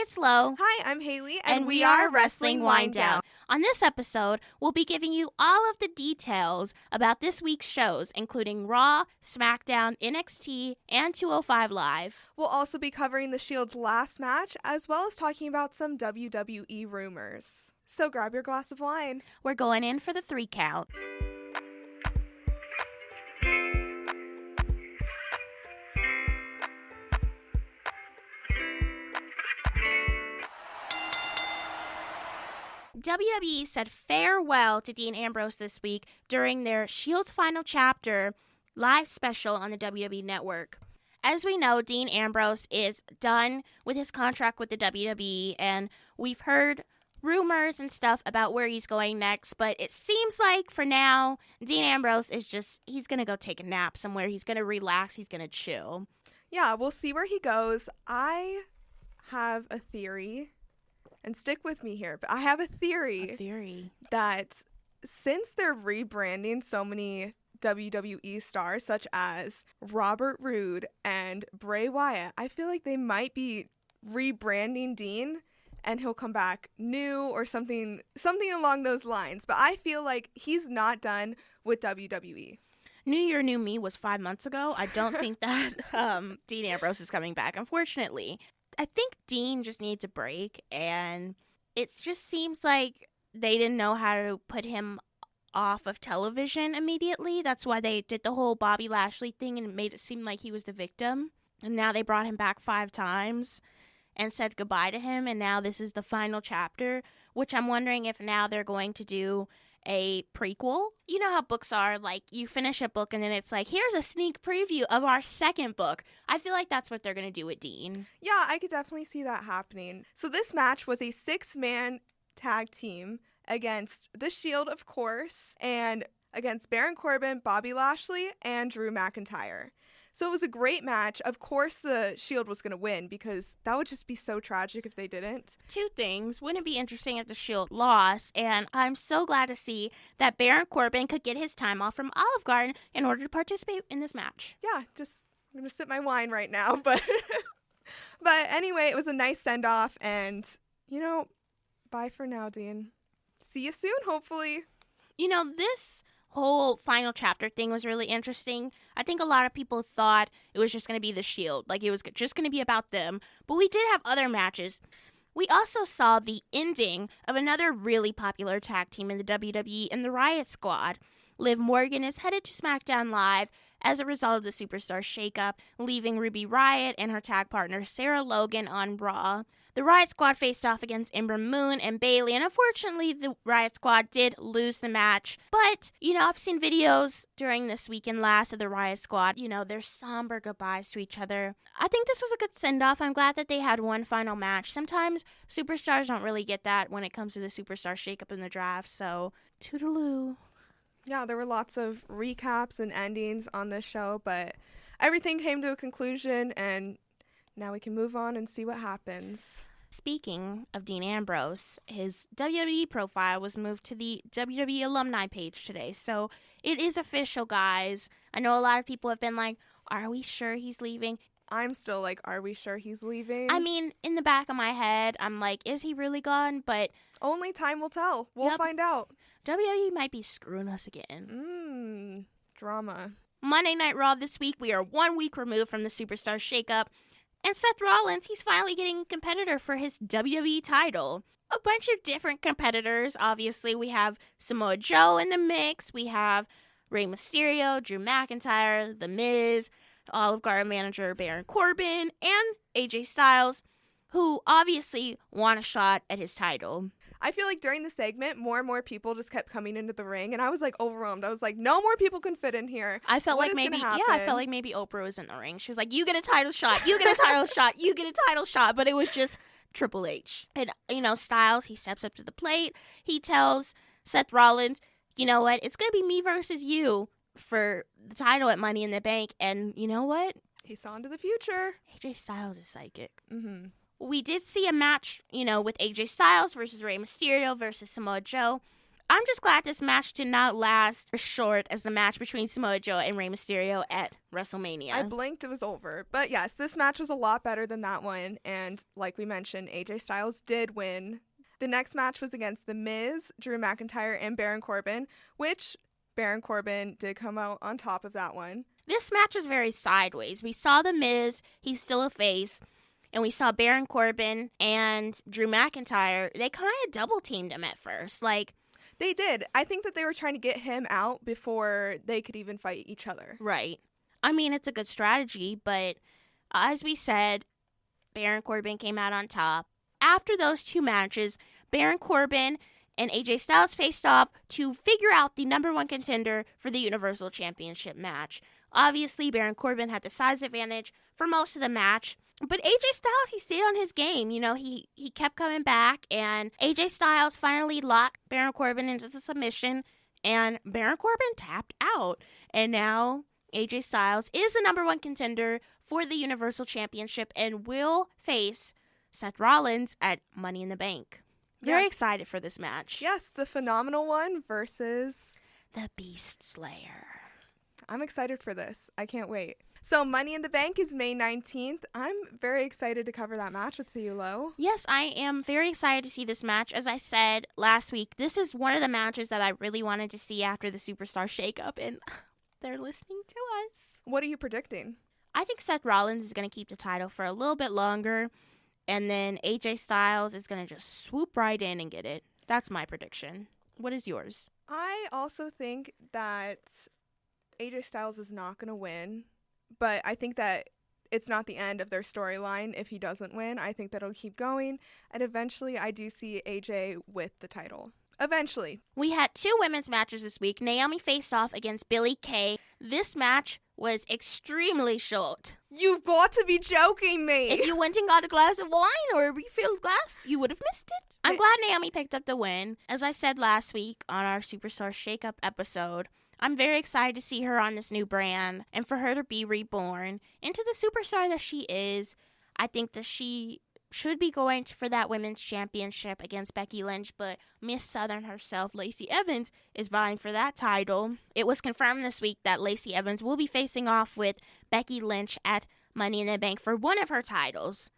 it's Lo. Hi, I'm Haley, And we are Wrestling Winedown. On this episode, we'll be giving you all of the details about this week's shows, including Raw, SmackDown, NXT, and 205 Live. We'll also be covering the Shield's last match, as well as talking about some WWE rumors. So grab your glass of wine. We're going in for the 3 count. WWE said farewell to Dean Ambrose this week during their Shield's Final Chapter live special on the WWE Network. As we know, Dean Ambrose is done with his contract with the WWE, and we've heard rumors and stuff about where he's going next, but it seems like for now, Dean Ambrose is he's going to go take a nap somewhere. He's going to relax. He's going to chill. Yeah, we'll see where he goes. I have a theory. And stick with me here, but I have a theory that since they're rebranding so many WWE stars, such as Robert Roode and Bray Wyatt, I feel like they might be rebranding Dean and he'll come back new or something along those lines. But I feel like he's not done with WWE. New Year, New Me was 5 months ago. I don't think that Dean Ambrose is coming back, unfortunately. I think Dean just needs a break, and it just seems like they didn't know how to put him off of television immediately. That's why they did the whole Bobby Lashley thing and made it seem like he was the victim. And now they brought him back 5 times and said goodbye to him, and now this is the final chapter, which I'm wondering if now they're going to do a prequel. You know how books are, like you finish a book and then it's like, here's a sneak preview of our second book. I feel like that's what they're going to do with Dean. Yeah, I could definitely see that happening. So this match was a 6-man tag team against The Shield, of course, and against Baron Corbin, Bobby Lashley, and Drew McIntyre. So it was a great match. Of course, the Shield was going to win because that would just be so tragic if they didn't. 2 things. Wouldn't it be interesting if the Shield lost? And I'm so glad to see that Baron Corbin could get his time off from Olive Garden in order to participate in this match. Yeah, I'm going to sip my wine right now. But anyway, it was a nice send-off. And, bye for now, Dean. See you soon, hopefully. This whole final chapter thing was really interesting. I think a lot of people thought it was just going to be the Shield, like it was just going to be about them, but we did have other matches. We also saw the ending of another really popular tag team in the WWE in the Riot Squad. Liv Morgan is headed to SmackDown Live as a result of the Superstar shakeup, leaving Ruby Riott and her tag partner Sarah Logan on Raw. The Riot Squad faced off against Ember Moon and Bayley, and unfortunately, the Riot Squad did lose the match. But, I've seen videos during this weekend last of the Riot Squad, their somber goodbyes to each other. I think this was a good send-off. I'm glad that they had one final match. Sometimes superstars don't really get that when it comes to the Superstar shakeup in the draft, so toodaloo. Yeah, there were lots of recaps and endings on this show, but everything came to a conclusion, and now we can move on and see what happens. Speaking of Dean Ambrose, his WWE profile was moved to the WWE alumni page today. So it is official, guys. I know a lot of people have been like, are we sure he's leaving? I'm still like, are we sure he's leaving? I mean, in the back of my head, I'm like, is he really gone? But only time will tell. We'll find out. WWE might be screwing us again. Drama. Monday Night Raw this week, we are 1 week removed from the Superstar shakeup. And Seth Rollins, he's finally getting a competitor for his WWE title. A bunch of different competitors. Obviously, we have Samoa Joe in the mix. We have Rey Mysterio, Drew McIntyre, The Miz, Olive Garden manager Baron Corbin, and AJ Styles, who obviously want a shot at his title. I feel like during the segment, more and more people just kept coming into the ring, and I was like overwhelmed. I was like, no more people can fit in here. I felt like maybe Oprah was in the ring. She was like, you get a title shot, you get a title shot, you get a title shot. But it was just Triple H. And, Styles, he steps up to the plate. He tells Seth Rollins, you know what, it's going to be me versus you for the title at Money in the Bank. And you know what? He saw into the future. AJ Styles is psychic. Mm-hmm. We did see a match, with AJ Styles versus Rey Mysterio versus Samoa Joe. I'm just glad this match did not last as short as the match between Samoa Joe and Rey Mysterio at WrestleMania. I blinked, it was over. But yes, this match was a lot better than that one. And like we mentioned, AJ Styles did win. The next match was against The Miz, Drew McIntyre, and Baron Corbin, which Baron Corbin did come out on top of that one. This match was very sideways. We saw The Miz, he's still a face. And we saw Baron Corbin and Drew McIntyre. They kind of double teamed him at first. They did. I think that they were trying to get him out before they could even fight each other. Right. I mean, it's a good strategy, but as we said, Baron Corbin came out on top. After those two matches, Baron Corbin and AJ Styles faced off to figure out the number one contender for the Universal Championship match. Obviously, Baron Corbin had the size advantage for most of the match. But AJ Styles, he stayed on his game. You know, he kept coming back, and AJ Styles finally locked Baron Corbin into the submission, and Baron Corbin tapped out. And now AJ Styles is the number one contender for the Universal Championship and will face Seth Rollins at Money in the Bank. Very excited for this match. Yes, the Phenomenal One versus the Beast Slayer. I'm excited for this. I can't wait. So Money in the Bank is May 19th. I'm very excited to cover that match with you, Lo. Yes, I am very excited to see this match. As I said last week, this is one of the matches that I really wanted to see after the Superstar shakeup, and they're listening to us. What are you predicting? I think Seth Rollins is going to keep the title for a little bit longer, and then AJ Styles is going to just swoop right in and get it. That's my prediction. What is yours? I also think that AJ Styles is not going to win. But I think that it's not the end of their storyline if he doesn't win. I think that it'll keep going. And eventually, I do see AJ with the title. Eventually. We had two women's matches this week. Naomi faced off against Billie Kay. This match was extremely short. You've got to be joking me. If you went and got a glass of wine or a refilled glass, you would have missed it. I'm glad Naomi picked up the win. As I said last week on our Superstar Shakeup episode, I'm very excited to see her on this new brand and for her to be reborn into the superstar that she is. I think that she should be going for that women's championship against Becky Lynch, but Miss Southern herself, Lacey Evans, is vying for that title. It was confirmed this week that Lacey Evans will be facing off with Becky Lynch at Money in the Bank for one of her titles.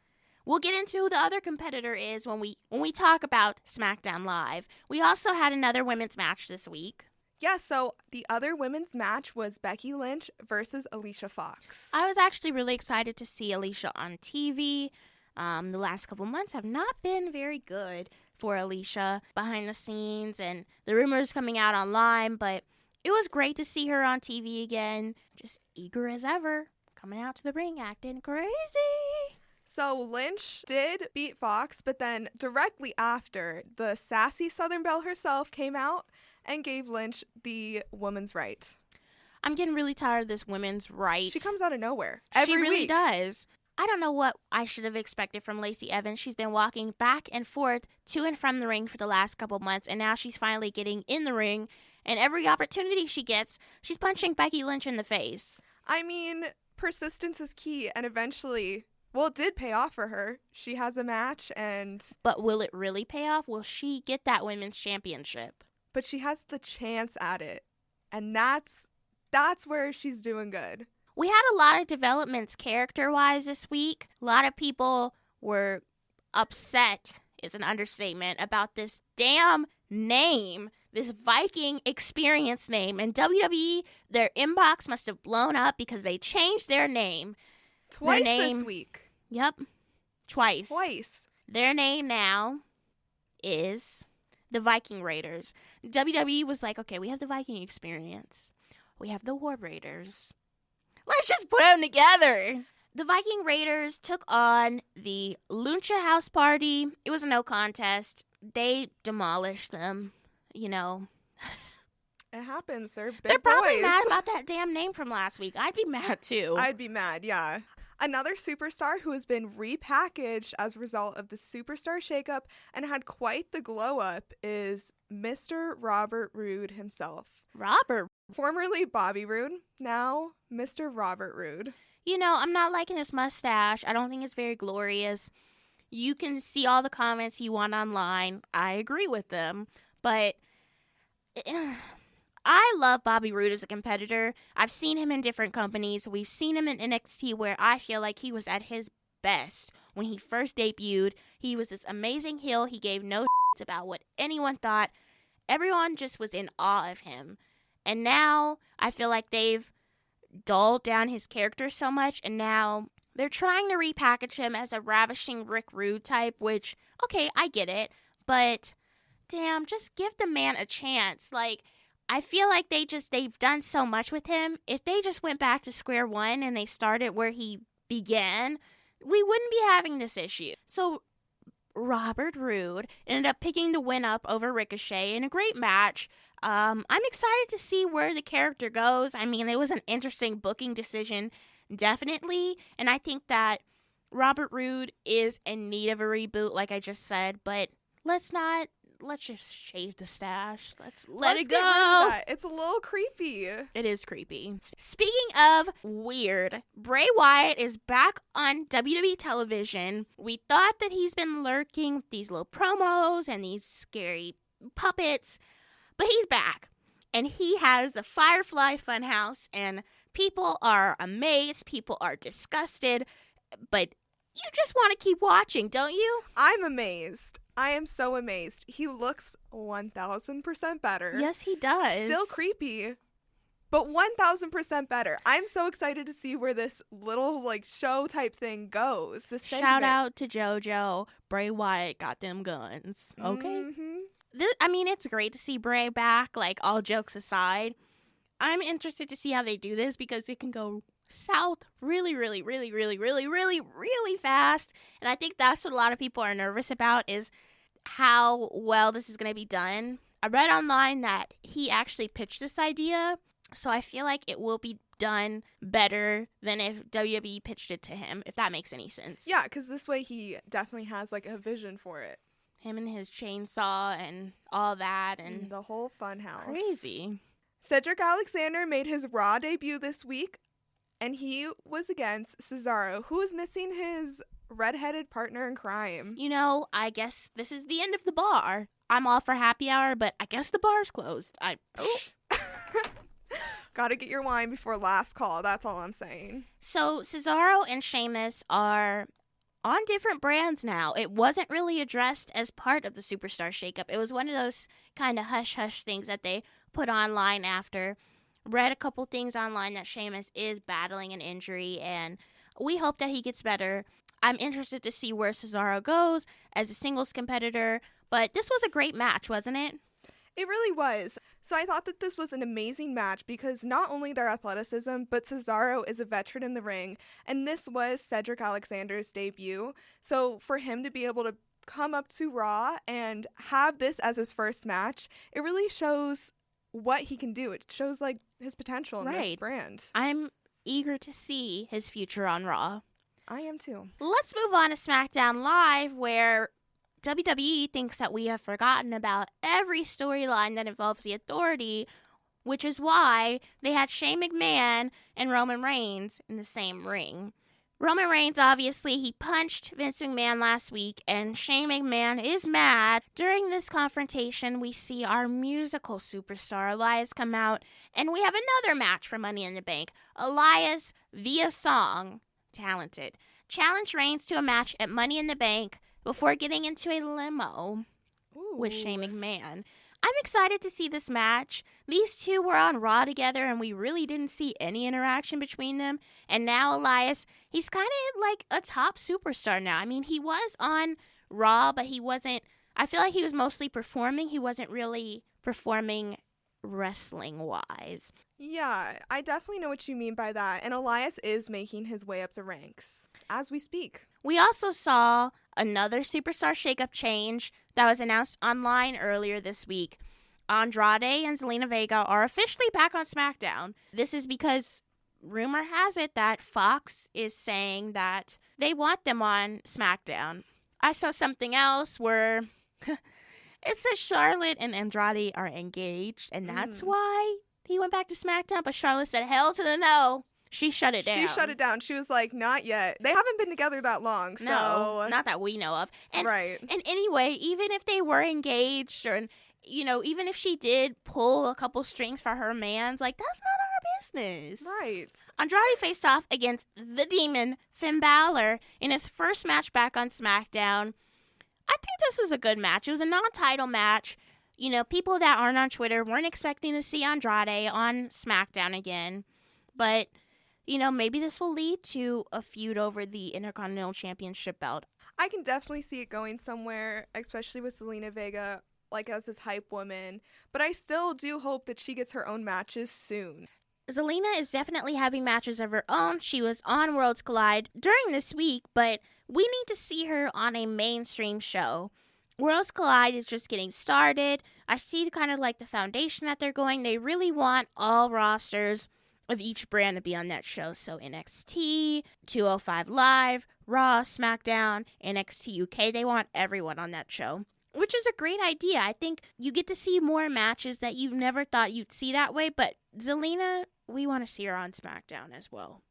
We'll get into who the other competitor is when we talk about SmackDown Live. We also had another women's match this week. Yeah, so the other women's match was Becky Lynch versus Alicia Fox. I was actually really excited to see Alicia on TV. The last couple months have not been very good for Alicia behind the scenes and the rumors coming out online, but it was great to see her on TV again, just eager as ever, coming out to the ring acting crazy. So Lynch did beat Fox, but then directly after, the sassy Southern Belle herself came out and gave Lynch the woman's right. I'm getting really tired of this women's right. She comes out of nowhere. She really does. I don't know what I should have expected from Lacey Evans. She's been walking back and forth to and from the ring for the last couple months, and now she's finally getting in the ring, and every opportunity she gets, she's punching Becky Lynch in the face. I mean, persistence is key, and eventually, well, it did pay off for her. She has a match, and... But will it really pay off? Will she get that women's championship? But she has the chance at it, and that's where she's doing good. We had a lot of developments character-wise this week. A lot of people were upset, is an understatement, about this damn name, this Viking Experience name. And WWE, their inbox must have blown up because they changed their name. Twice this week. Yep, twice. Their name now is the Viking Raiders. WWE was like, okay, we have the Viking Experience. We have the War Raiders. Let's just put them together. The Viking Raiders took on the Lucha House Party. It was a no contest. They demolished them, you know. It happens. They're big They're probably boys. mad about that damn name from last week. I'd be mad, too. I'd be mad, yeah. Another superstar who has been repackaged as a result of the Superstar shakeup and had quite the glow up is Mr. Robert Roode himself. Robert? Formerly Bobby Roode, now Mr. Robert Roode. You know, I'm not liking his mustache. I don't think it's very glorious. You can see all the comments you want online. I agree with them. But I love Bobby Roode as a competitor. I've seen him in different companies. We've seen him in NXT where I feel like he was at his best. When he first debuted, he was this amazing heel. He gave no shits about what anyone thought. Everyone just was in awe of him. And now I feel like they've dulled down his character so much, and now they're trying to repackage him as a ravishing Rick Rude type, which, okay, I get it, but damn, just give the man a chance. Like, I feel like they've done so much with him. If they just went back to square one and they started where he began, we wouldn't be having this issue. So Robert Roode ended up picking the win up over Ricochet in a great match. I'm excited to see where the character goes. I mean, it was an interesting booking decision, definitely. And I think that Robert Roode is in need of a reboot, like I just said. But let's just shave the stash. Let's let it go. Get rid of that. It's a little creepy. It is creepy. Speaking of weird, Bray Wyatt is back on WWE television. We thought that he's been lurking with these little promos and these scary puppets, but he's back. And he has the Firefly Funhouse, and people are amazed. People are disgusted. But you just want to keep watching, don't you? I'm amazed. I am so amazed. He looks 1,000% better. Yes, he does. Still creepy, but 1,000% better. I'm so excited to see where this little show type thing goes. Shout out to JoJo. Bray Wyatt got them guns. Okay. Mm-hmm. It's great to see Bray back. Like, all jokes aside, I'm interested to see how they do this because it can go south really, really, really, really, really, really, really fast. And I think that's what a lot of people are nervous about, is how well this is going to be done. I read online that he actually pitched this idea, so I feel like it will be done better than if WWE pitched it to him, if that makes any sense. Yeah, because this way he definitely has a vision for it. Him and his chainsaw and all that, and the whole fun house. Crazy. Cedric Alexander made his Raw debut this week, and he was against Cesaro, who was missing his redheaded partner in crime. You know, I guess this is the end of the bar. I'm all for happy hour, but I guess the bar's closed. Gotta get your wine before last call. That's all I'm saying. So Cesaro and Sheamus are on different brands now. It wasn't really addressed as part of the Superstar shakeup. It was one of those kind of hush-hush things that they put online after. Read a couple things online that Sheamus is battling an injury, and we hope that he gets better. I'm interested to see where Cesaro goes as a singles competitor, but this was a great match, wasn't it? It really was. So I thought that this was an amazing match because not only their athleticism, but Cesaro is a veteran in the ring, and this was Cedric Alexander's debut. So for him to be able to come up to Raw and have this as his first match, it really shows what he can do. It shows his potential in this brand. I'm eager to see his future on Raw. I am too. Let's move on to SmackDown Live, where WWE thinks that we have forgotten about every storyline that involves the Authority, which is why they had Shane McMahon and Roman Reigns in the same ring. Roman Reigns, obviously, he punched Vince McMahon last week, and Shane McMahon is mad. During this confrontation, we see our musical superstar, Elias, come out, and we have another match for Money in the Bank. Elias, via song, talented, challenged Reigns to a match at Money in the Bank before getting into a limo with Shane McMahon. I'm excited to see this match. These two were on Raw together, and we really didn't see any interaction between them. And now Elias, he's kind of like a top superstar now. I mean, he was on Raw, but he wasn't, I feel like he was mostly performing. He wasn't really performing wrestling-wise. Yeah, I definitely know what you mean by that. And Elias is making his way up the ranks as we speak. We also saw another superstar shakeup change that was announced online earlier this week. Andrade and Zelina Vega are officially back on SmackDown. This is because rumor has it that Fox is saying that they want them on SmackDown. I saw something else where it says Charlotte and Andrade are engaged, and that's why he went back to SmackDown. But Charlotte said, hell to the no. She shut it down. She shut it down. She was like, not yet. They haven't been together that long, so... No, not that we know of. And, right. And anyway, even if they were engaged, or even if she did pull a couple strings for her mans, like, that's not our business. Right. Andrade faced off against the Demon, Finn Balor, in his first match back on SmackDown. I think this was a good match. It was a non-title match. People that aren't on Twitter weren't expecting to see Andrade on SmackDown again. But, maybe this will lead to a feud over the Intercontinental Championship belt. I can definitely see it going somewhere, especially with Zelina Vega, like as his hype woman. But I still do hope that she gets her own matches soon. Zelina is definitely having matches of her own. She was on Worlds Collide during this week, but we need to see her on a mainstream show. Worlds Collide is just getting started. I see kind of like the foundation that they're going. They really want all rosters of each brand to be on that show. So NXT, 205 Live, Raw, SmackDown, NXT UK, they want everyone on that show, which is a great idea. I think you get to see more matches that you never thought you'd see that way, but Zelina, we want to see her on SmackDown as well.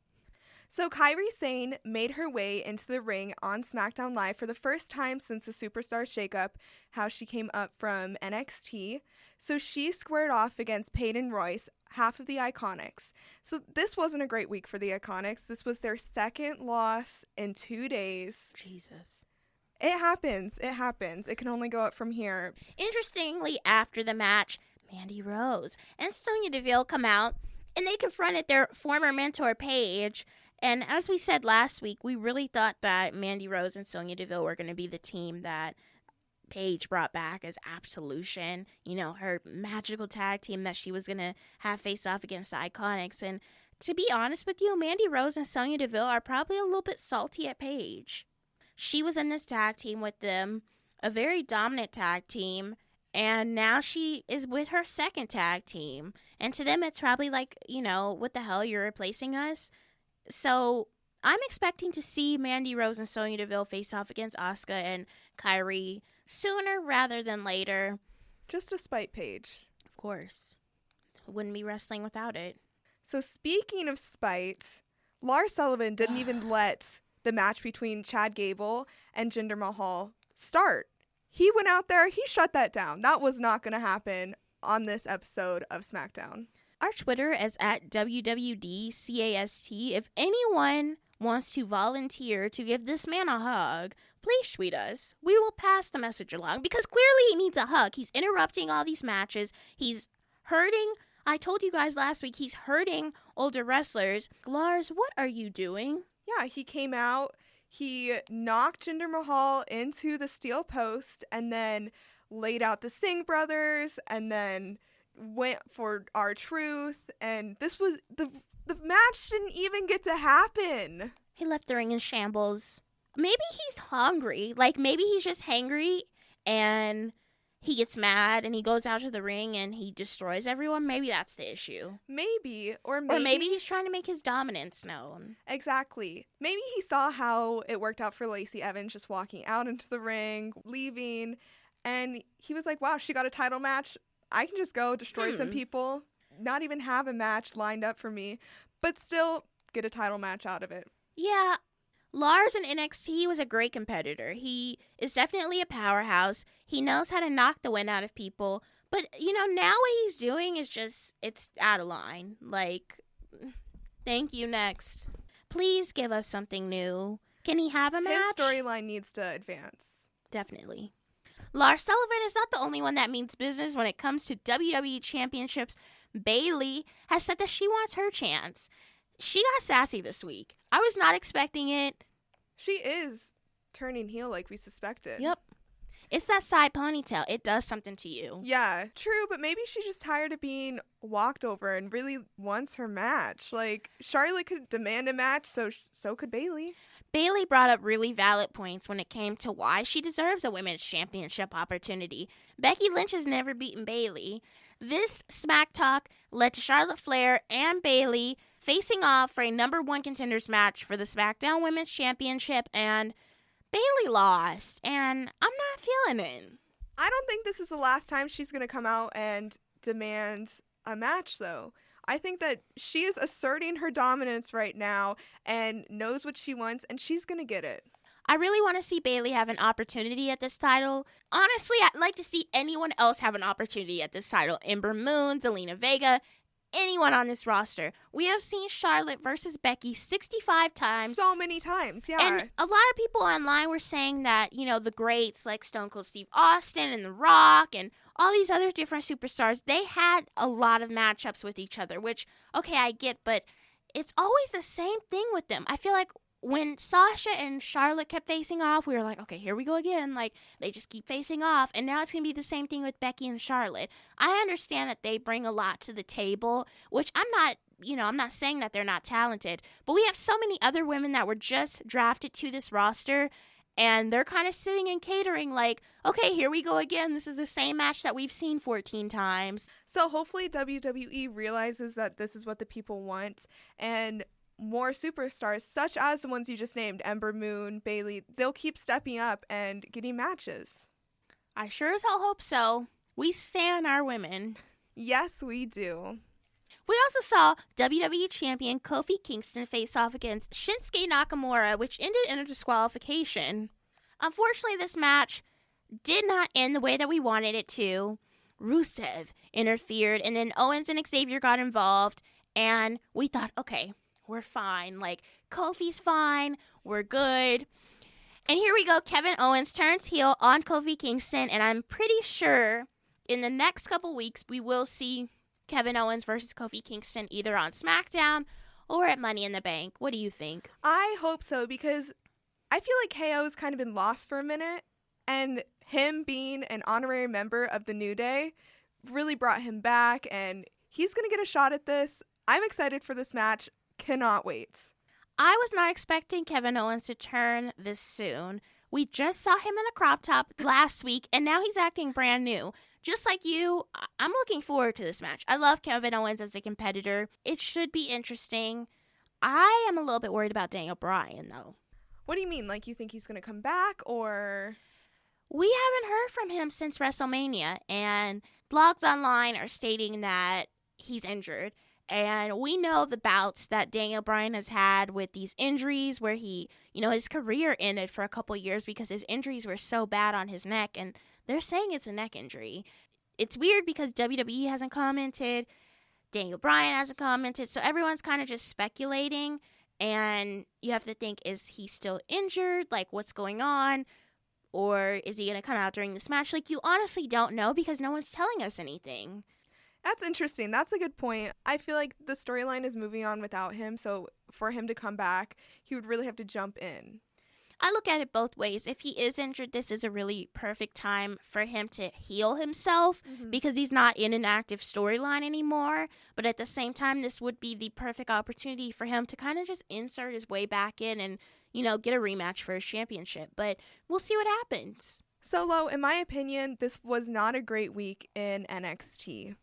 So Kairi Sane made her way into the ring on SmackDown Live for the first time since the Superstar shakeup, how she came up from NXT. So she squared off against Peyton Royce, half of the Iconics. So this wasn't a great week for the Iconics. This was their second loss in 2 days. Jesus. It happens. It happens. It can only go up from here. Interestingly, after the match, Mandy Rose and Sonya Deville come out and they confronted their former mentor, Paige. And as we said last week, we really thought that Mandy Rose and Sonya Deville were going to be the team that Paige brought back as Absolution, her magical tag team that she was going to have face off against the Iconics. And to be honest with you, Mandy Rose and Sonya Deville are probably a little bit salty at Paige. She was in this tag team with them, a very dominant tag team, and now she is with her second tag team. And to them, it's probably like, what the hell, you're replacing us? So I'm expecting to see Mandy Rose and Sonya Deville face off against Asuka and Kairi sooner rather than later. Just to spite Paige. Of course. Wouldn't be wrestling without it. So speaking of spite, Lars Sullivan didn't even let the match between Chad Gable and Jinder Mahal start. He went out there, he shut that down. That was not going to happen on this episode of SmackDown. Our Twitter is at WWDCAST. If anyone wants to volunteer to give this man a hug, please tweet us. We will pass the message along because clearly he needs a hug. He's interrupting all these matches. He's hurting. I told you guys last week he's hurting older wrestlers. Lars, what are you doing? Yeah, he came out. He knocked Jinder Mahal into the steel post and then laid out the Singh brothers and then went for R-Truth, and this was the match didn't even get to happen. He left the ring in shambles. Maybe he's hungry. Like, maybe he's just hangry and he gets mad and he goes out to the ring and he destroys everyone. Maybe that's the issue. Maybe. Or maybe he's trying to make his dominance known. Exactly. Maybe he saw how it worked out for Lacey Evans just walking out into the ring, leaving, and he was like, wow, she got a title match. I can just go destroy some people, not even have a match lined up for me, but still get a title match out of it. Yeah, Lars in NXT was a great competitor. He is definitely a powerhouse. He knows how to knock the wind out of people. But, now what he's doing is just, it's out of line. Like, thank you, next. Please give us something new. Can he have a match? His storyline needs to advance. Definitely. Lars Sullivan is not the only one that means business when it comes to WWE Championships. Bayley has said that she wants her chance. She got sassy this week. I was not expecting it. She is turning heel like we suspected. Yep. It's that side ponytail. It does something to you. Yeah, true, but maybe she's just tired of being walked over and really wants her match. Like, Charlotte could demand a match, so could Bayley. Bayley brought up really valid points when it came to why she deserves a women's championship opportunity. Becky Lynch has never beaten Bayley. This smack talk led to Charlotte Flair and Bayley facing off for a number one contenders match for the SmackDown Women's Championship, and Bayley lost, and I'm not feeling it. I don't think this is the last time she's going to come out and demand a match, though. I think that she is asserting her dominance right now and knows what she wants, and she's going to get it. I really want to see Bayley have an opportunity at this title. Honestly, I'd like to see anyone else have an opportunity at this title. Ember Moon, Zelina Vega, anyone on this roster. We have seen Charlotte versus Becky 65 times. So many times, yeah. And a lot of people online were saying that, the greats like Stone Cold Steve Austin and The Rock and all these other different superstars, they had a lot of matchups with each other, which, okay, I get, but it's always the same thing with them. I feel like when Sasha and Charlotte kept facing off, we were like, okay, here we go again. Like, they just keep facing off. And now it's going to be the same thing with Becky and Charlotte. I understand that they bring a lot to the table, which I'm not saying that they're not talented. But we have so many other women that were just drafted to this roster, and they're kind of sitting and catering like, okay, here we go again. This is the same match that we've seen 14 times. So hopefully WWE realizes that this is what the people want, and more superstars, such as the ones you just named, Ember Moon, Bayley, they'll keep stepping up and getting matches. I sure as hell hope so. We stan our women. Yes, we do. We also saw WWE Champion Kofi Kingston face off against Shinsuke Nakamura, which ended in a disqualification. Unfortunately, this match did not end the way that we wanted it to. Rusev interfered, and then Owens and Xavier got involved, and we thought, okay, we're fine. Like, Kofi's fine. We're good. And here we go. Kevin Owens turns heel on Kofi Kingston, and I'm pretty sure in the next couple weeks we will see Kevin Owens versus Kofi Kingston either on SmackDown or at Money in the Bank. What do you think? I hope so, because I feel like KO's kind of been lost for a minute, and him being an honorary member of the New Day really brought him back, and he's going to get a shot at this. I'm excited for this match. Cannot wait. I was not expecting Kevin Owens to turn this soon. We just saw him in a crop top last week, and now he's acting brand new. Just like you, I'm looking forward to this match. I love Kevin Owens as a competitor. It should be interesting. I am a little bit worried about Daniel Bryan, though. What do you mean? Like, you think he's going to come back, or? We haven't heard from him since WrestleMania, and blogs online are stating that he's injured. And we know the bouts that Daniel Bryan has had with these injuries where he, his career ended for a couple years because his injuries were so bad on his neck. And they're saying it's a neck injury. It's weird because WWE hasn't commented. Daniel Bryan hasn't commented. So everyone's kind of just speculating. And you have to think, is he still injured? Like, what's going on? Or is he going to come out during this match? Like, you honestly don't know because no one's telling us anything. That's interesting. That's a good point. I feel like the storyline is moving on without him, so for him to come back, he would really have to jump in. I look at it both ways. If he is injured, this is a really perfect time for him to heal himself because he's not in an active storyline anymore. But at the same time, this would be the perfect opportunity for him to kind of just insert his way back in and, get a rematch for his championship. But we'll see what happens. Solo, in my opinion, this was not a great week in NXT.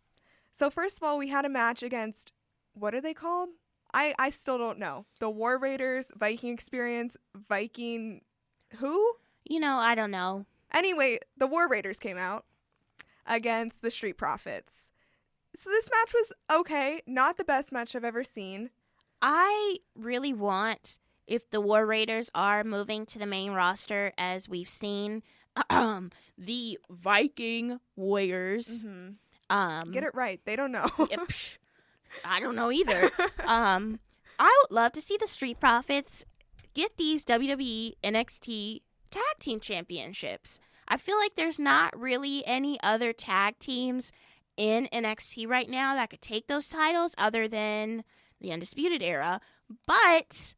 So first of all, we had a match against, what are they called? I still don't know. The War Raiders, Viking Experience, Viking who? I don't know. Anyway, the War Raiders came out against the Street Profits. So this match was okay. Not the best match I've ever seen. I really want, if the War Raiders are moving to the main roster, as we've seen, the Viking Warriors. Get it right. They don't know. I don't know either. I would love to see the Street Profits get these WWE NXT tag team championships. I feel like there's not really any other tag teams in NXT right now that could take those titles other than the Undisputed Era. But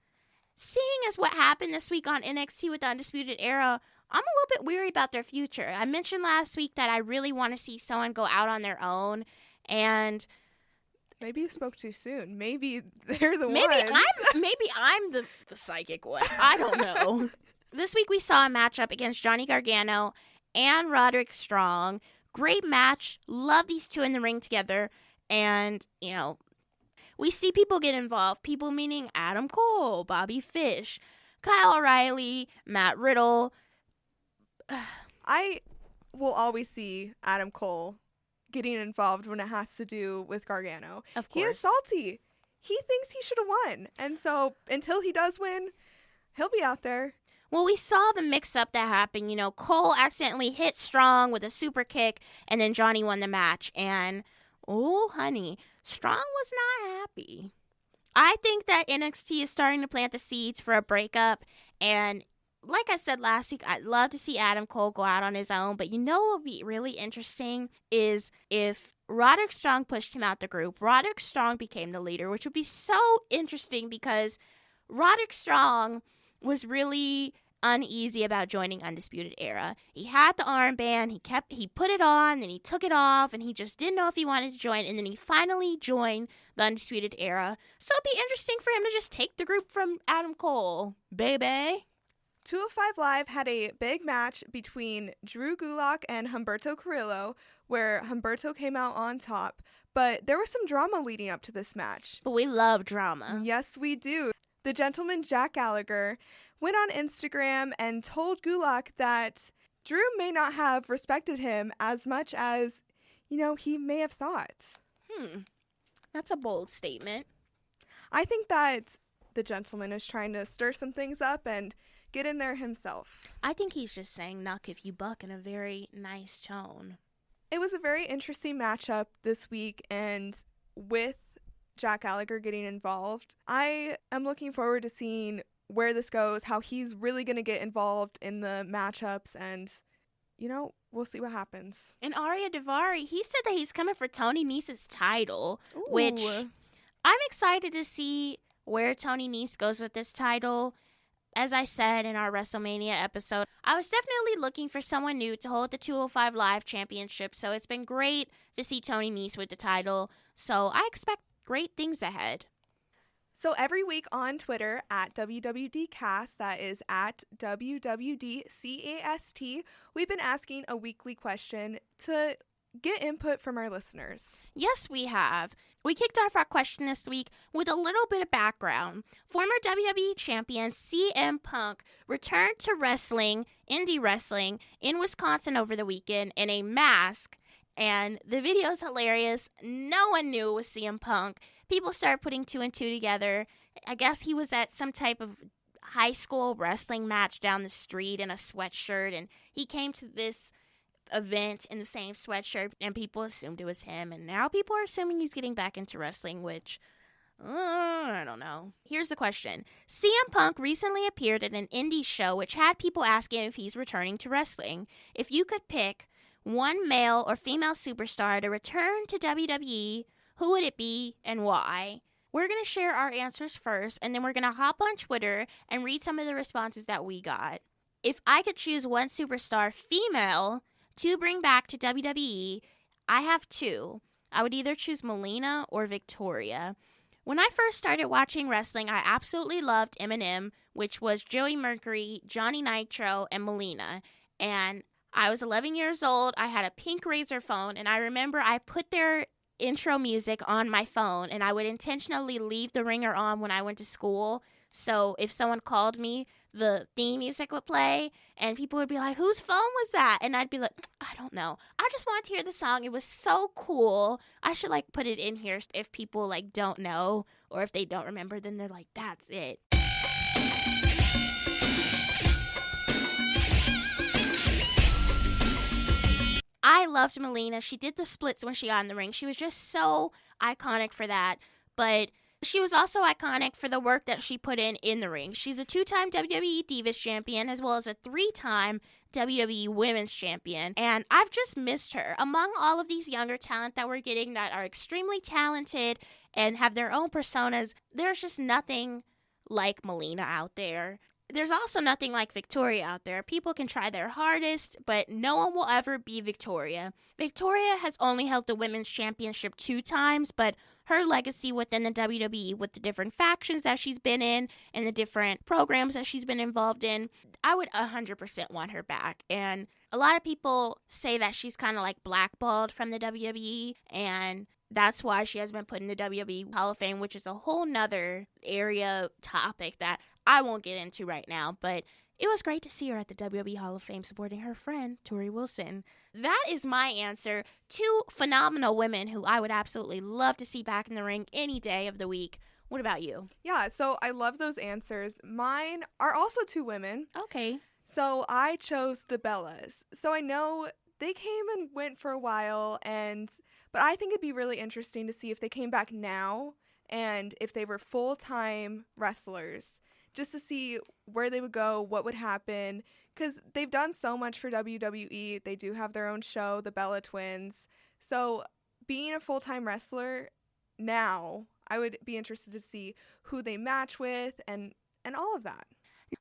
seeing as what happened this week on NXT with the Undisputed Era, I'm a little bit weary about their future. I mentioned last week that I really want to see someone go out on their own, and maybe you spoke too soon. Maybe they're the maybe ones. Maybe I'm the psychic one. I don't know. This week we saw a matchup against Johnny Gargano and Roderick Strong. Great match. Love these two in the ring together. And, we see people get involved. People meaning Adam Cole, Bobby Fish, Kyle O'Reilly, Matt Riddle. I will always see Adam Cole getting involved when it has to do with Gargano. Of course. He is salty. He thinks he should have won. And so until he does win, he'll be out there. Well, we saw the mix-up that happened. You know, Cole accidentally hit Strong with a super kick, and then Johnny won the match. And, oh, honey, Strong was not happy. I think that NXT is starting to plant the seeds for a breakup. And like I said last week, I'd love to see Adam Cole go out on his own. But you know what would be really interesting is if Roderick Strong pushed him out the group. Roderick Strong became the leader, which would be so interesting because Roderick Strong was really uneasy about joining Undisputed Era. He had the armband, he put it on, then he took it off, and he just didn't know if he wanted to join, and then he finally joined the Undisputed Era. So it'd be interesting for him to just take the group from Adam Cole, baby. 205 Live had a big match between Drew Gulak and Humberto Carrillo, where Humberto came out on top, but there was some drama leading up to this match. But we love drama. Yes, we do. The gentleman Jack Gallagher went on Instagram and told Gulak that Drew may not have respected him as much as, he may have thought. That's a bold statement. I think that the gentleman is trying to stir some things up and get in there himself. I think he's just saying "knuck if you buck" in a very nice tone. It was a very interesting matchup this week, and with Jack Gallagher getting involved, I am looking forward to seeing where this goes, how he's really going to get involved in the matchups, and, we'll see what happens. And Arya Daivari, he said that he's coming for Tony Nese's title, Ooh. Which I'm excited to see where Tony Nese goes with this title. As I said in our WrestleMania episode, I was definitely looking for someone new to hold the 205 Live Championship, so it's been great to see Tony Nese with the title, so I expect great things ahead. So every week on Twitter at WWDcast, that is at WWDCAST, we've been asking a weekly question to get input from our listeners. Yes, we have. We kicked off our question this week with a little bit of background. Former WWE champion CM Punk returned to indie wrestling, in Wisconsin over the weekend in a mask. And the video is hilarious. No one knew it was CM Punk. People started putting two and two together. I guess he was at some type of high school wrestling match down the street in a sweatshirt. And he came to this event in the same sweatshirt, and people assumed it was him. And now people are assuming he's getting back into wrestling, which, I don't know. Here's the question. CM Punk recently appeared at an indie show, which had people asking if he's returning to wrestling. If you could pick one male or female superstar to return to WWE, who would it be and why? We're going to share our answers first, and then we're going to hop on Twitter and read some of the responses that we got. If I could choose one superstar, female, to bring back to WWE, I have two. I would either choose Melina or Victoria. When I first started watching wrestling, I absolutely loved Eminem, which was Joey Mercury, Johnny Nitro, and Melina. And I was 11 years old. I had a pink Razor phone, and I remember I put their intro music on my phone, and I would intentionally leave the ringer on when I went to school. So if someone called me, the theme music would play, and people would be like, whose phone was that? And I'd be like, I don't know. I just wanted to hear the song. It was so cool. I should, put it in here if people, don't know, or if they don't remember, then they're like, that's it. I loved Melina. She did the splits when she got in the ring. She was just so iconic for that, but she was also iconic for the work that she put in the ring. She's a 2-time WWE Divas Champion as well as a 3-time WWE Women's Champion, and I've just missed her. Among all of these younger talent that we're getting that are extremely talented and have their own personas, there's just nothing like Melina out there. There's also nothing like Victoria out there. People can try their hardest, but no one will ever be Victoria. Victoria has only held the Women's Championship 2 times, but her legacy within the WWE with the different factions that she's been in and the different programs that she's been involved in, I would 100% want her back. And a lot of people say that she's kind of blackballed from the WWE, and that's why she has been put in the WWE Hall of Fame, which is a whole nother area topic that I won't get into right now, but it was great to see her at the WWE Hall of Fame supporting her friend, Tori Wilson. That is my answer. 2 phenomenal women who I would absolutely love to see back in the ring any day of the week. What about you? Yeah, so I love those answers. Mine are also two women. Okay. So I chose the Bellas. So I know they came and went for a while, but I think it'd be really interesting to see if they came back now and if they were full-time wrestlers, just to see where they would go, what would happen, because they've done so much for WWE. They do have their own show, the Bella Twins. So being a full-time wrestler now, I would be interested to see who they match with and all of that.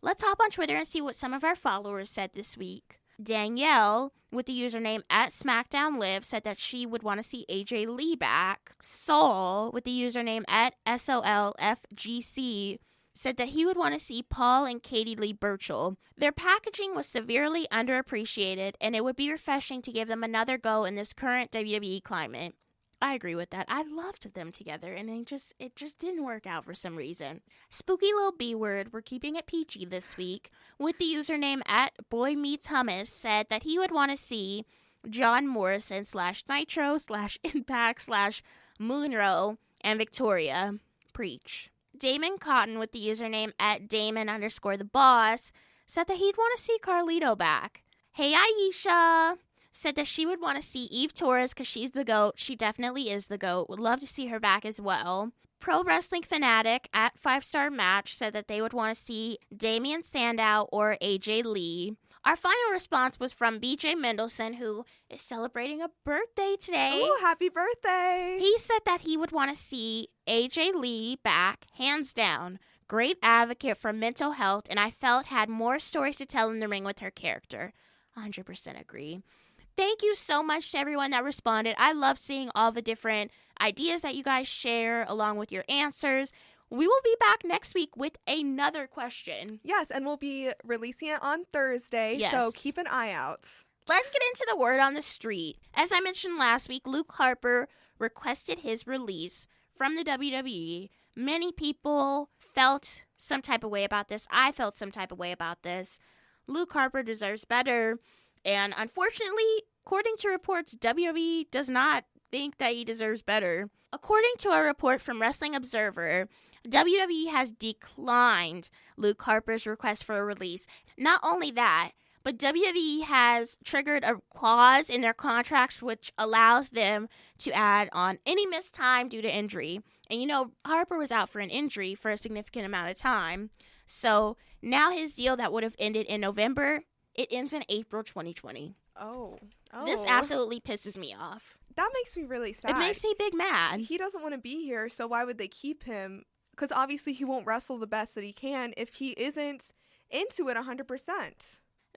Let's hop on Twitter and see what some of our followers said this week. Danielle, with the username at SmackDownLive, said that she would want to see AJ Lee back. Saul, with the username at SOLFGC, said that he would want to see Paul and Katie Lee Burchill. Their packaging was severely underappreciated, and it would be refreshing to give them another go in this current WWE climate. I agree with that. I loved them together, and it just didn't work out for some reason. Spooky Little B-Word, we're keeping it peachy this week, with the username at Boy Meets Hummus, said that he would want to see John Morrison /Nitro /Impact /Moonrow and Victoria preach. Damon Cotton, with the username at Damon_the-boss, said that he'd want to see Carlito back. Hey Aisha said that she would want to see Eve Torres because she's the GOAT. She definitely is the GOAT. Would love to see her back as well. Pro Wrestling Fanatic at 5-Star Match said that they would want to see Damian Sandow or AJ Lee. Our final response was from BJ Mendelson, who is celebrating a birthday today. Oh, happy birthday! He said that he would want to see AJ Lee back, hands down. Great advocate for mental health, and I felt had more stories to tell in the ring with her character. 100% agree. Thank you so much to everyone that responded. I love seeing all the different ideas that you guys share along with your answers. We will be back next week with another question. Yes, and we'll be releasing it on Thursday, so keep an eye out. Let's get into the word on the street. As I mentioned last week, Luke Harper requested his release from the WWE. Many people felt some type of way about this. I felt some type of way about this. Luke Harper deserves better. And unfortunately, according to reports, WWE does not think that he deserves better. According to a report from Wrestling Observer, WWE has declined Luke Harper's request for a release. Not only that, but WWE has triggered a clause in their contracts which allows them to add on any missed time due to injury. And you know, Harper was out for an injury for a significant amount of time. So now his deal that would have ended in November, it ends in April 2020. Oh. This absolutely pisses me off. That makes me really sad. It makes me big mad. He doesn't want to be here, so why would they keep him? Because obviously he won't wrestle the best that he can if he isn't into it 100%.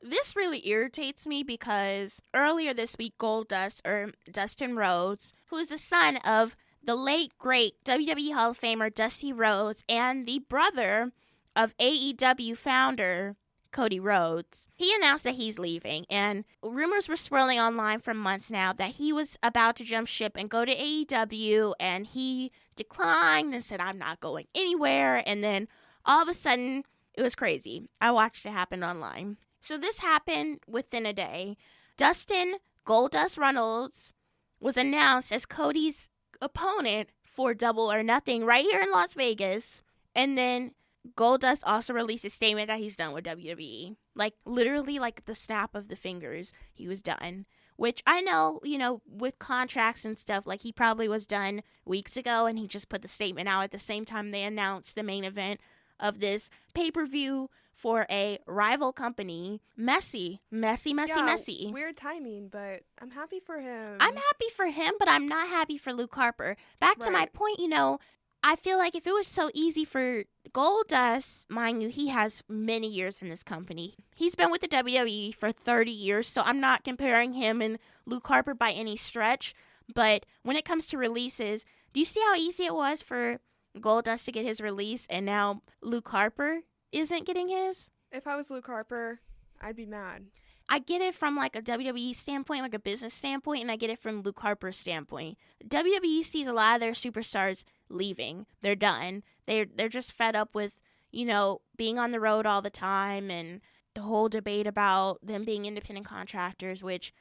This really irritates me because earlier this week, Dustin Rhodes, who is the son of the late, great WWE Hall of Famer Dusty Rhodes and the brother of AEW founder Cody Rhodes, he announced that he's leaving, and rumors were swirling online for months now that he was about to jump ship and go to AEW, and he declined and said, I'm not going anywhere, and then all of a sudden, it was crazy. I watched it happen online. So this happened within a day. Dustin Goldust Runnels was announced as Cody's opponent for Double or Nothing right here in Las Vegas, and then Goldust also released a statement that he's done with WWE. Like, literally, like the snap of the fingers, he was done. Which I know, you know, with contracts and stuff, like, he probably was done weeks ago, and he just put the statement out at the same time they announced the main event of this pay-per-view for a rival company. Messy. Weird timing, but I'm happy for him. I'm happy for him, but I'm not happy for Luke Harper. Back to my point, you know, I feel like if it was so easy for Goldust, mind you, he has many years in this company. He's been with the WWE for 30 years, so I'm not comparing him and Luke Harper by any stretch. But when it comes to releases, do you see how easy it was for Goldust to get his release, and now Luke Harper isn't getting his? If I was Luke Harper, I'd be mad. I get it from like a WWE standpoint, like a business standpoint, and I get it from Luke Harper's standpoint. WWE sees a lot of their superstars leaving. They're done. They're just fed up with, you know, being on the road all the time and the whole debate about them being independent contractors, which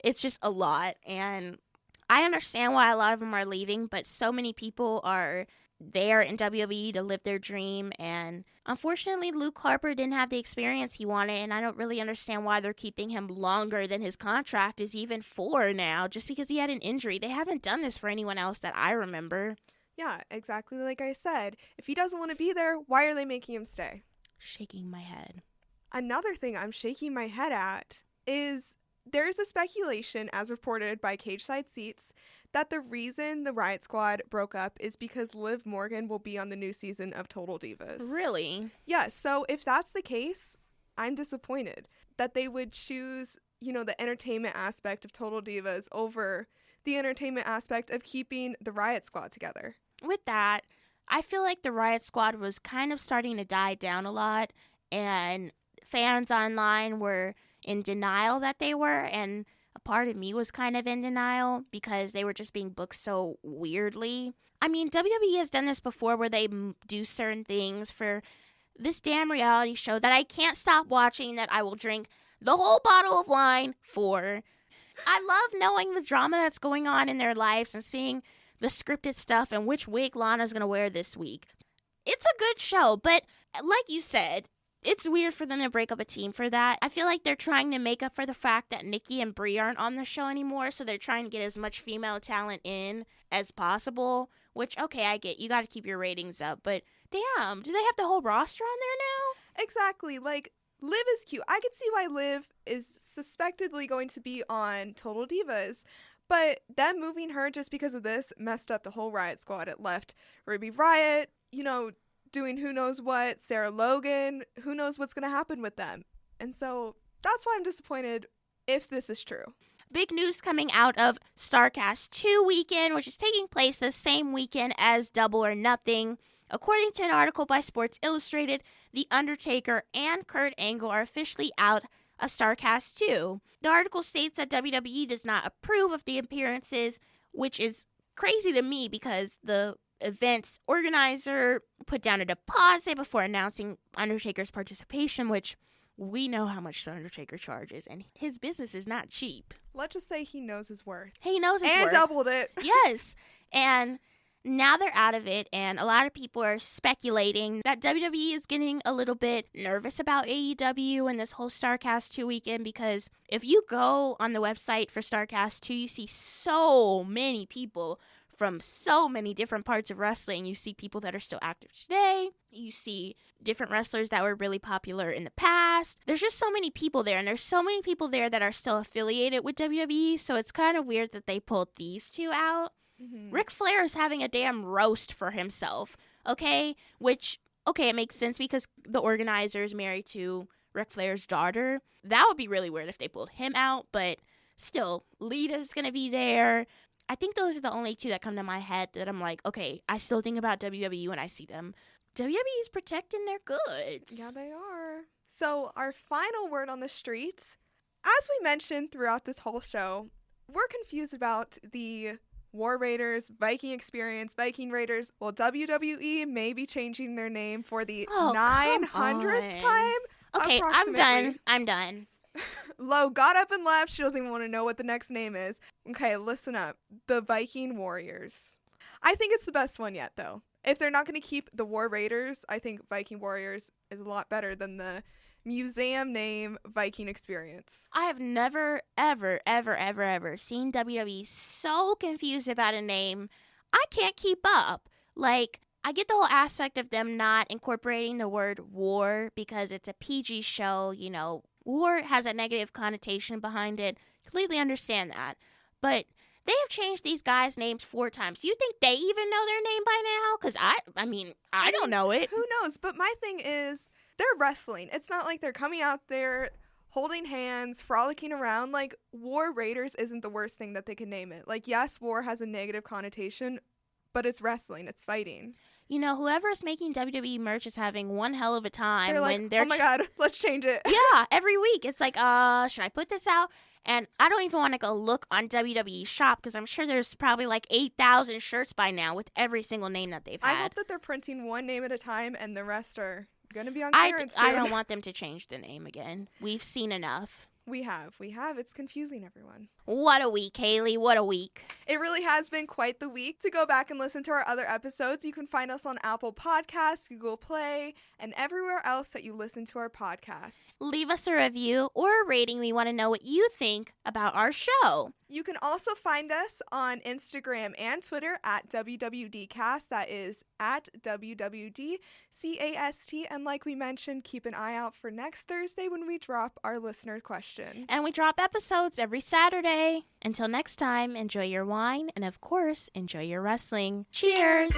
it's just a lot. And I understand why a lot of them are leaving, but so many people are there in WWE to live their dream. And unfortunately, Luke Harper didn't have the experience he wanted, and I don't really understand why they're keeping him longer than his contract is even for now, just because he had an injury. They haven't done this for anyone else that I remember. Yeah, exactly like I said. If he doesn't want to be there, why are they making him stay? Shaking my head. Another thing I'm shaking my head at is there's a speculation, as reported by Cage Side Seats, that the reason the Riot Squad broke up is because Liv Morgan will be on the new season of Total Divas. Really? Yeah, so if that's the case, I'm disappointed that they would choose, the entertainment aspect of Total Divas over the entertainment aspect of keeping the Riot Squad together. With that, I feel like the Riot Squad was kind of starting to die down a lot, and fans online were in denial that they were, and a part of me was kind of in denial because they were just being booked so weirdly. I mean, WWE has done this before where they do certain things for this damn reality show that I can't stop watching, that I will drink the whole bottle of wine for. I love knowing the drama that's going on in their lives and seeing the scripted stuff and which wig Lana's going to wear this week. It's a good show, but like you said, it's weird for them to break up a team for that. I feel like they're trying to make up for the fact that Nikki and Brie aren't on the show anymore, so they're trying to get as much female talent in as possible, which, okay, I get. You got to keep your ratings up, but damn, do they have the whole roster on there now? Exactly. Like, Liv is cute. I could see why Liv is suspectedly going to be on Total Divas, but them moving her just because of this messed up the whole Riot Squad. It left Ruby Riott, doing who knows what, Sarah Logan, who knows what's going to happen with them. And so that's why I'm disappointed if this is true. Big news coming out of StarCast 2 weekend, which is taking place the same weekend as Double or Nothing. According to an article by Sports Illustrated, The Undertaker and Kurt Angle are officially out of StarCast 2. The article states that WWE does not approve of the appearances, which is crazy to me because the event's organizer put down a deposit before announcing Undertaker's participation, which we know how much the Undertaker charges, and his business is not cheap. Let's just say he knows his worth. He knows his worth. And doubled it. Yes. And now they're out of it, and a lot of people are speculating that WWE is getting a little bit nervous about AEW and this whole StarCast 2 weekend, because if you go on the website for StarCast 2, you see so many people from so many different parts of wrestling. You see people that are still active today. You see different wrestlers that were really popular in the past. There's just so many people there, and there's so many people there that are still affiliated with WWE, so it's kind of weird that they pulled these two out. Mm-hmm. Ric Flair is having a damn roast for himself, okay? Which, okay, it makes sense because the organizer is married to Ric Flair's daughter. That would be really weird if they pulled him out, but still, Lita's gonna be there. I think those are the only two that come to my head that I'm like, okay, I still think about WWE when I see them. WWE is protecting their goods. Yeah, they are. So our final word on the street, as we mentioned throughout this whole show, we're confused about the War Raiders, Viking Experience, Viking Raiders. Well, WWE may be changing their name for the 900th time. Okay, I'm done. Lo got up and left. She doesn't even want to know what the next name is. Okay, listen up. The Viking Warriors. I think it's the best one yet, though. If they're not going to keep the War Raiders, I think Viking Warriors is a lot better than the museum name Viking Experience. I have never, ever, ever, ever, ever seen WWE so confused about a name. I can't keep up. Like, I get the whole aspect of them not incorporating the word war because it's a PG show, war has a negative connotation behind it. Completely understand that. But they have changed these guys' names 4 times. You think they even know their name by now? Because I don't know it. Who knows? But my thing is, they're wrestling. It's not like they're coming out there holding hands, frolicking around. Like, War Raiders isn't the worst thing that they can name it. Like, yes, war has a negative connotation, but it's wrestling. It's fighting. Whoever's making WWE merch is having one hell of a time. They're like, oh my God, let's change it. Yeah, every week. It's like, should I put this out? And I don't even want to go look on WWE shop because I'm sure there's probably like 8,000 shirts by now with every single name that they've had. I hope that they're printing one name at a time and the rest are going to be on clearance soon. I don't want them to change the name again. We've seen enough. We have. It's confusing, everyone. What a week, Haley. What a week. It really has been quite the week. To go back and listen to our other episodes, you can find us on Apple Podcasts, Google Play, and everywhere else that you listen to our podcasts. Leave us a review or a rating. We want to know what you think about our show. You can also find us on Instagram and Twitter at WWDcast. That is at WWDCAST. And like we mentioned, keep an eye out for next Thursday when we drop our listener question. And we drop episodes every Saturday. Until next time, enjoy your wine and, of course, enjoy your wrestling. Cheers!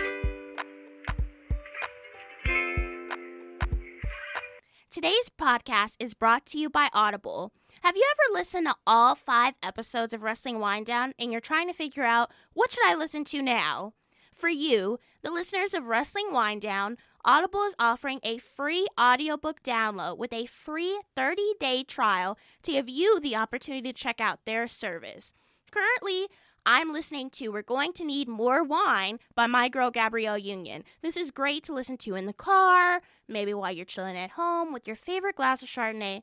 Today's podcast is brought to you by Audible. Have you ever listened to all 5 episodes of Wrestling Winedown and you're trying to figure out, what should I listen to now? For you, the listeners of Wrestling Winedown, Audible is offering a free audiobook download with a free 30-day trial to give you the opportunity to check out their service. Currently, I'm listening to We're Going to Need More Wine by my girl Gabrielle Union. This is great to listen to in the car, maybe while you're chilling at home with your favorite glass of Chardonnay.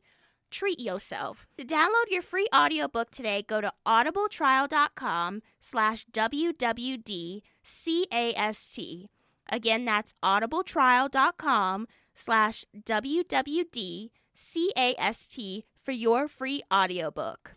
Treat yourself. To download your free audiobook today, go to audibletrial.com/WWDCAST. Again, that's audibletrial.com/WWDCAST for your free audiobook.